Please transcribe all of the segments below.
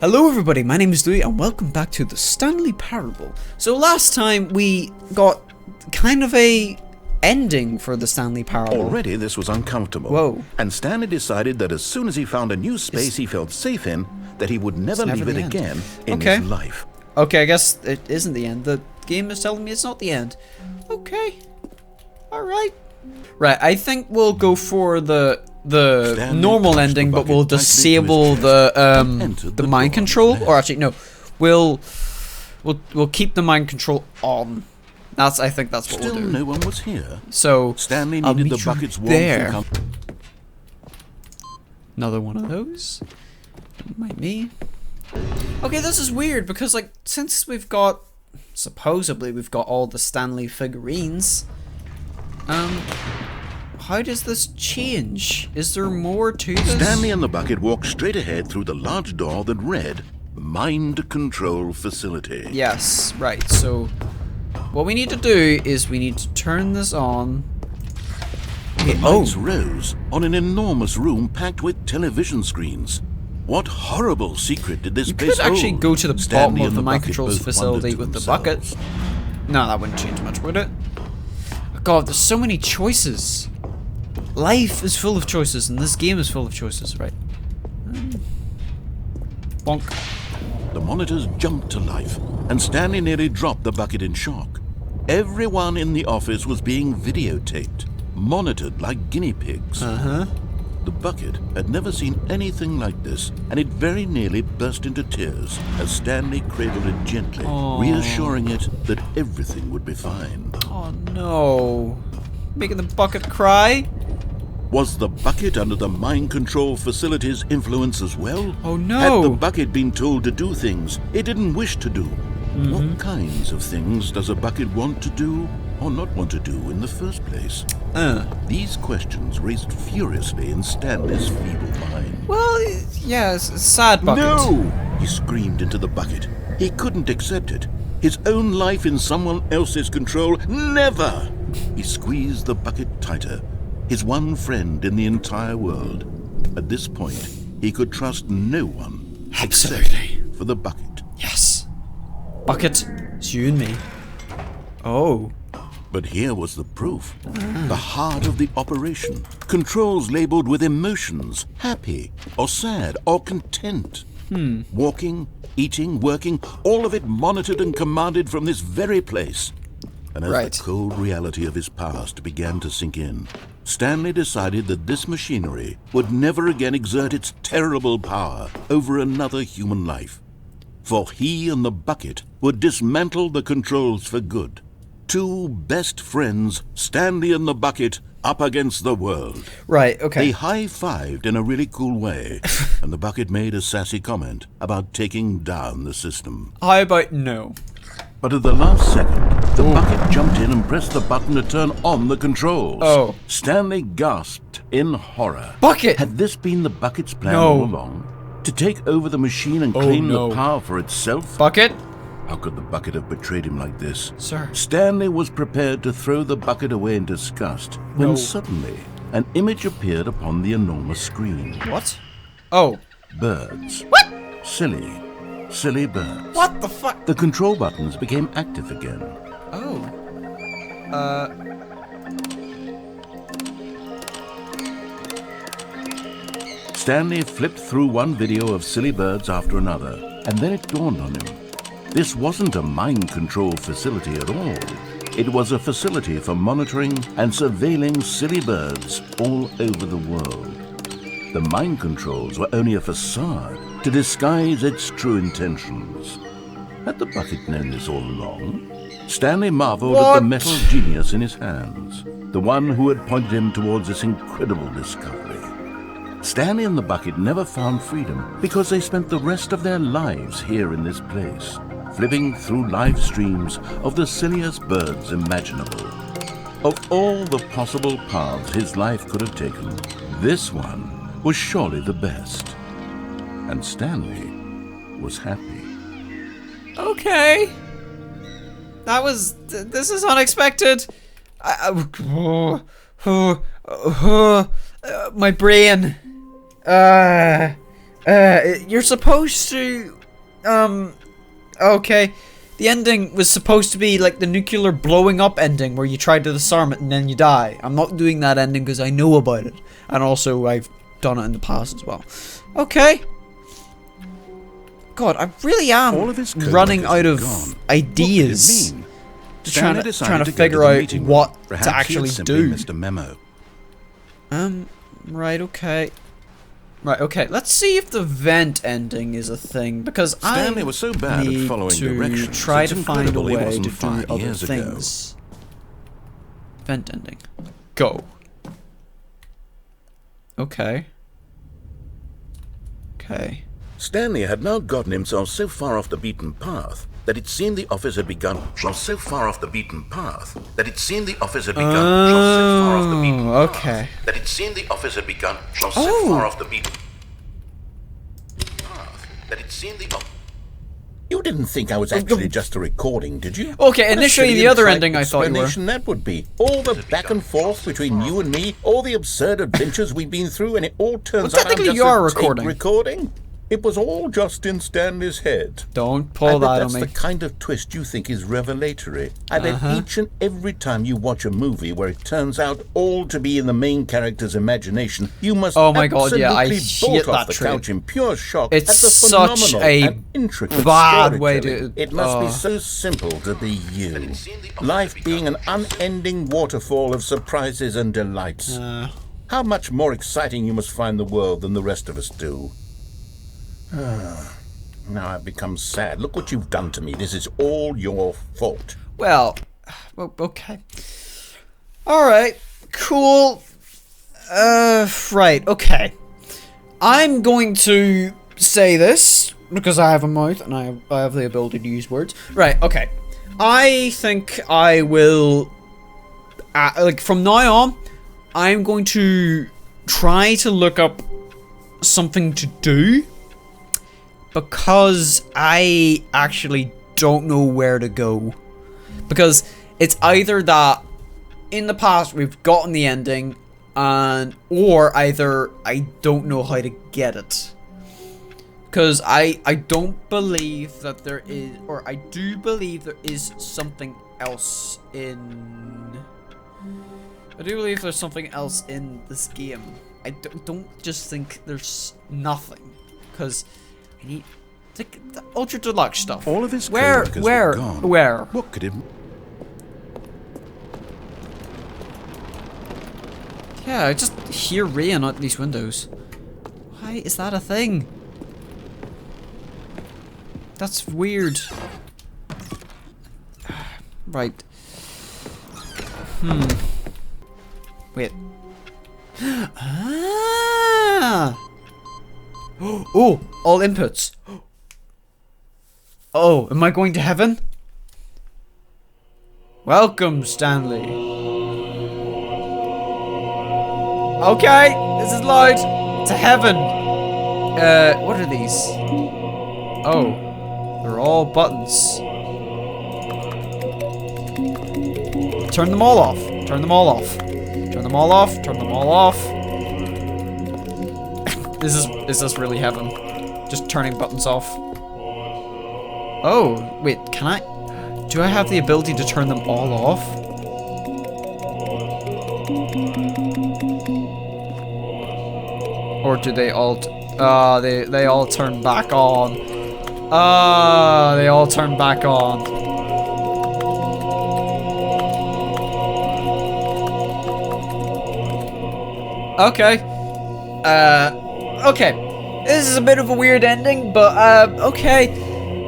Hello everybody, my name is Louis and welcome back to the Stanley Parable. So last time we got kind of a ending for the Stanley Parable. Already this was uncomfortable. Whoa. And Stanley decided that as soon as he found a new space he felt safe in, that he would never leave it again in his life. Okay, I guess it isn't the end. The game is telling me it's not the end. Okay. Alright. Right, I think we'll go for the normal ending, but we'll disable the mind control. Or actually, no, we'll keep the mind control on. I think that's what we'll do. No one was here. So Stanley needed the bucket's warmth there. Another one of those. Might be. Okay, this is weird because since supposedly we've got all the Stanley figurines. How does this change? Is there more to this? Stanley and the bucket walked straight ahead through the large door that read, Mind Control Facility. Yes, right. So, what we need to do is we need to turn this on. The lights rose on an enormous room packed with television screens. What horrible secret did this place hold? You could actually go to the Stanley bottom of the mind bucket controls both facility wondered with to the bucket. No, that wouldn't change much, would it? God, there's so many choices. Life is full of choices, and this game is full of choices, right? Bonk. The monitors jumped to life, and Stanley nearly dropped the bucket in shock. Everyone in the office was being videotaped, monitored like guinea pigs. The bucket had never seen anything like this, and it very nearly burst into tears as Stanley cradled it gently, reassuring it that everything would be fine. Oh no. Making the bucket cry? Was the bucket under the mind control facility's influence as well? Oh no! Had the bucket been told to do things it didn't wish to do? What kinds of things does a bucket want to do or not want to do in the first place? These questions raced furiously in Stanley's feeble mind. Well, yeah, it's a sad bucket. No! He screamed into the bucket. He couldn't accept it. His own life in someone else's control? Never! He squeezed the bucket tighter. His one friend in the entire world. At this point, he could trust no one. Absolutely. Except for the bucket. Yes. Bucket, it's you and me. Oh. But here was the proof. The heart of the operation. Controls labeled with emotions. Happy, or sad, or content. Walking, eating, working, all of it monitored and commanded from this very place. And as the cold reality of his past began to sink in, Stanley decided that this machinery would never again exert its terrible power over another human life. For he and the bucket would dismantle the controls for good. Two best friends, Stanley and the bucket, up against the world. Right, okay. They high-fived in a really cool way, and the bucket made a sassy comment about taking down the system. How about no? But at the last second, the bucket jumped in and pressed the button to turn on the controls. Oh. Stanley gasped in horror. Bucket! Had this been the bucket's plan all along? To take over the machine and claim the power for itself? Bucket? How could the bucket have betrayed him like this? Sir. Stanley was prepared to throw the bucket away in disgust when suddenly an image appeared upon the enormous screen. What? Oh. Birds. What? Silly birds. What the fuck? The control buttons became active again. Oh. Stanley flipped through one video of silly birds after another, and then it dawned on him. This wasn't a mind control facility at all. It was a facility for monitoring and surveilling silly birds all over the world. The mind controls were only a facade to disguise its true intentions. Had the bucket known this all along? Stanley marveled at the metal genius in his hands, the one who had pointed him towards this incredible discovery. Stanley and the bucket never found freedom because they spent the rest of their lives here in this place, flipping through live streams of the silliest birds imaginable. Of all the possible paths his life could have taken, this one was surely the best. And Stanley was happy. Okay. This is unexpected. My brain. You're supposed to, okay. The ending was supposed to be like the nuclear blowing up ending where you try to disarm it and then you die. I'm not doing that ending because I know about it. And also I've done it in the past as well. Okay. God, I really am running out of ideas. Trying to figure out what to actually do. Missed a memo. Right, okay. Right, okay, let's see if the vent ending is a thing, because Stanley was so bad at following directions, to try to find a way to do 5 other years things. Vent ending. Go. Okay. Okay. Stanley had now gotten himself so far off the beaten path that it seemed the office had begun. So far off the beaten path that it seemed the office had begun. So far off the beaten path okay. that it seemed the office had begun. So far off the beaten path that it seemed the. You didn't think I was actually just a recording, did you? Okay, initially the other ending I thought you were. That would be all the back and forth between you and me, all the absurd adventures we've been through, and it all turns out I'm just you are a recording. It was all just in Stanley's head. Don't pull that on me. That's the kind of twist you think is revelatory. I bet each and every time you watch a movie where it turns out all to be in the main character's imagination, you must absolutely bolt off the couch in pure shock at the such phenomenal and intricate bad way to. It must be so simple to be you. Life being an unending waterfall of surprises and delights. How much more exciting you must find the world than the rest of us do. Now I've become sad. Look what you've done to me. This is all your fault. Well, okay. Alright, cool. Right, okay. I'm going to say this, because I have a mouth and I have the ability to use words. Right, okay. I think I will, like, from now on, I'm going to try to look up something to do. Because I actually don't know where to go. Because it's either that in the past we've gotten the ending, or either I don't know how to get it. Because I don't believe that there is, or I do believe there is something else in. I do believe there's something else in this game. I don't just think there's nothing. Because I need the ultra deluxe stuff. All of his where? What could it? Yeah, I just hear rain out these windows. Why is that a thing? That's weird. Right. Wait. Ah! Oh, all inputs. Oh, am I going to heaven? Welcome, Stanley. Okay, this is loud. To heaven. What are these? Oh, they're all buttons. Turn them all off. Turn them all off. Turn them all off. Turn them all off. Is this really heaven? Just turning buttons off. Oh, wait, can I? Do I have the ability to turn them all off? Or do they all? They all turn back on. They all turn back on. Okay. Okay. This is a bit of a weird ending, but, okay.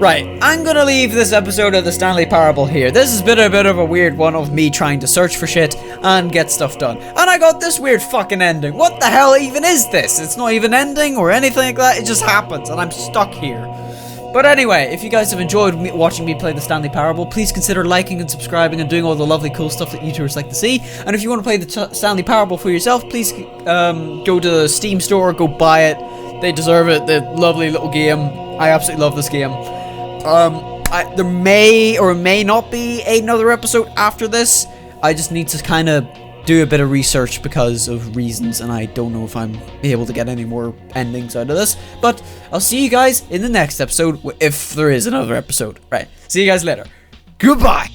Right, I'm gonna leave this episode of the Stanley Parable here. This has been a bit of a weird one of me trying to search for shit and get stuff done. And I got this weird fucking ending. What the hell even is this? It's not even ending or anything like that. It just happens, and I'm stuck here. But anyway, if you guys have enjoyed watching me play the Stanley Parable, please consider liking and subscribing and doing all the lovely cool stuff that YouTubers like to see. And if you want to play the Stanley Parable for yourself, please go to the Steam store, go buy it. They deserve it. The lovely little game. I absolutely love this game. There may or may not be another episode after this. I just need to kind of do a bit of research because of reasons, and I don't know if I'm able to get any more endings out of this. But I'll see you guys in the next episode, if there is another episode. Right, see you guys later. Goodbye!